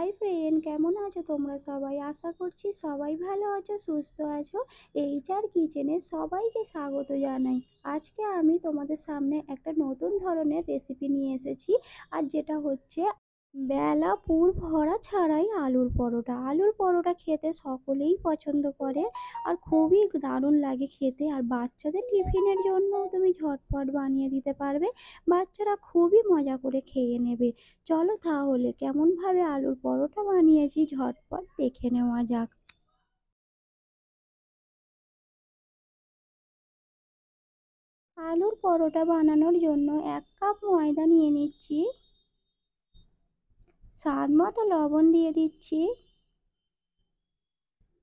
Hi friend, কেমন আছো তোমরা সবাই? আশা করছি সবাই ভালো আছো, সুস্থ আছো। এইচআর কিচেনে সবাইকে স্বাগত জানাই। আজকে আমি তোমাদের সামনে একটা নতুন ধরনের রেসিপি নিয়ে এসেছি। আর যেটা হচ্ছে বেলা পুর ভরা ছাড়াই আলুর পরোটা। আলুর পরোটা খেতে সকলেই পছন্দ করে আর খুবই দারুণ লাগে খেতে। আর বাচ্চাদের টিফিনের জন্য তুমি ঝটপট বানিয়ে দিতে পারবে, বাচ্চারা খুবই মজা করে খেয়ে নেবে। চলো তাহলে কেমনভাবে আলুর পরোটা বানিয়েছি ঝটপট দেখে নেওয়া যাক। আলুর পরোটা বানানোর জন্য 1 কাপ ময়দা নিয়ে নিচ্ছি, স্বাদ মতো লবণ দিয়ে দিচ্ছি,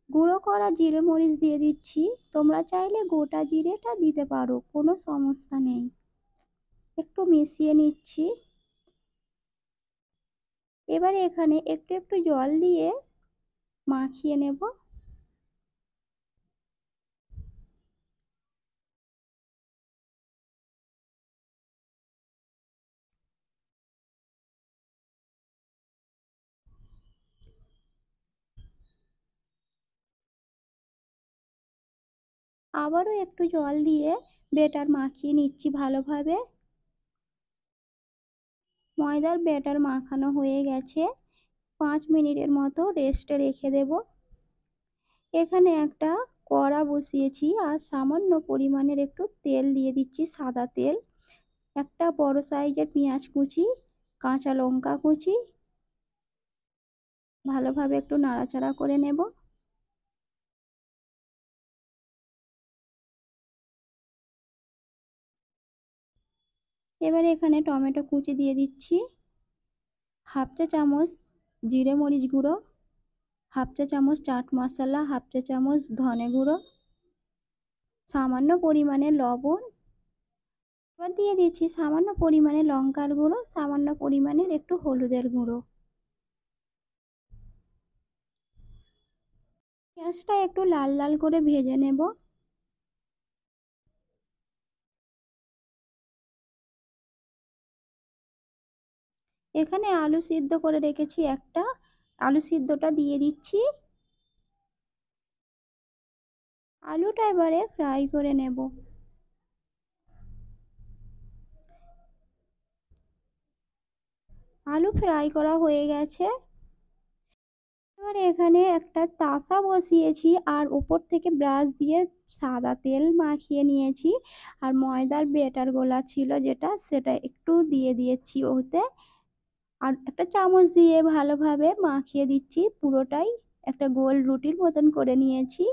গুঁড়ো করা জিরে মরিচ দিয়ে দিচ্ছি। তোমরা চাইলে গোটা জিরেটা দিতে পারো, কোনো সমস্যা নেই। একটু মিশিয়ে নিচ্ছি। এবার এখানে একটু একটু জল দিয়ে মাখিয়ে নেব। আবারও একটু জল দিয়ে ব্যাটার মাখিয়ে নিচ্ছি ভালোভাবে। ময়দার ব্যাটার মাখানো হয়ে গেছে। 5 মিনিটের মতো রেস্টে রেখে দেব। এখানে একটা কড়া বসিয়েছি আর সামান্য পরিমাণের একটু তেল দিয়ে দিচ্ছি, সাদা তেল। একটা বড় সাইজের পেঁয়াজ কুচি, কাঁচা লঙ্কা কুচি, ভালোভাবে একটু নাড়াচাড়া করে নেব। এবার এখানে টমেটো কুচি দিয়ে দিচ্ছি, হাফ চা চামচ জিরে মরিচ গুঁড়ো, হাফ চা চামচ চাট মশলা, হাফ চা চামচ ধনে গুঁড়ো, সামান্য পরিমাণে লবণ। এবার দিয়ে দিচ্ছি সামান্য পরিমাণে লঙ্কার গুঁড়ো, সামান্য পরিমাণের একটু হলুদের গুঁড়ো। পেঁয়াজটা একটু লাল লাল করে ভেজে নেব। এখানে আলু সিদ্ধ করে রেখেছি একটা, আলু সিদ্ধটা দিয়ে দিচ্ছি। আলুটা এবারে ফ্রাই করে নেব। আলু ফ্রাই করা হয়ে গেছে। এবার এখানে একটা তাসা বসিয়েছি আর উপর থেকে ব্রাশ দিয়ে সাদা তেল মাখিয়ে নিয়েছি। আর ময়দার ব্যাটার গোলা ছিল যেটা, সেটা একটু দিয়ে দিয়েছি ওতে। আর একটা চামচ দিয়ে ভালোভাবে মাখিয়ে দিচ্ছি পুরোটাই। একটা গোল রুটির মতন করে নিয়েছি,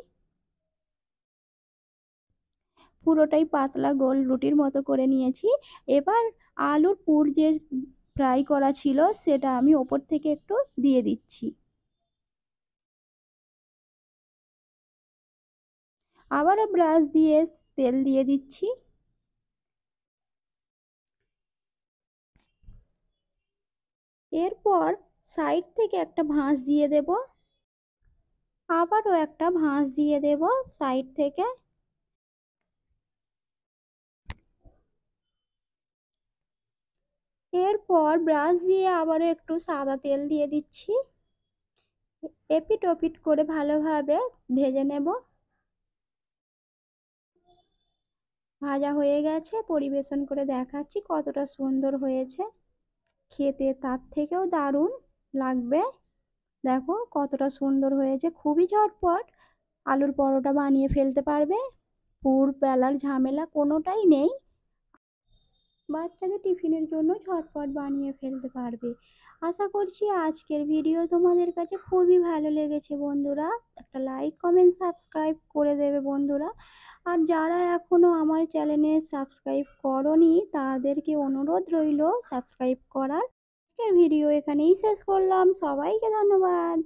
পুরোটাই পাতলা গোল রুটির মতো করে নিয়েছি। এবার আলুর পুর যে ফ্রাই করা ছিল সেটা আমি ওপর থেকে একটু দিয়ে দিচ্ছি। আবারও ব্রাশ দিয়ে তেল দিয়ে দিচ্ছি। এরপর সাইড থেকে একটা ভাঁজ দিয়ে দেব, আবারও একটা ভাঁজ দিয়ে দেব সাইড থেকে। এরপর ব্রাশ দিয়ে আবারও একটু সাদা তেল দিয়ে দিচ্ছি। এপিট ওপিট করে ভালোভাবে ভেজে নেব। ভাজা হয়ে গেছে, পরিবেশন করে দেখাচ্ছি কতটা সুন্দর হয়েছে খেতে, তার থেকেও দারুণ লাগবে। দেখো কতটা সুন্দর হয়েছে, খুবই ঝটপট আলুর পরোটা বানিয়ে ফেলতে পারবে। পুর বেলার ঝামেলা কোনোটাই নেই। বাচ্চাদের টিফিনের জন্য ঝটপট বানিয়ে ফেলতে পারবে। আশা করছি আজকের ভিডিও তোমাদের কাছে খুবই ভালো লেগেছে বন্ধুরা। একটা লাইক কমেন্ট সাবস্ক্রাইব করে দেবে বন্ধুরা। আর যারা এখনো আমার চ্যানেলে সাবস্ক্রাইব করোনি তাদেরকে অনুরোধ রইল সাবস্ক্রাইব করার। আজকের ভিডিও এখানেই শেষ করলাম, সবাইকে ধন্যবাদ।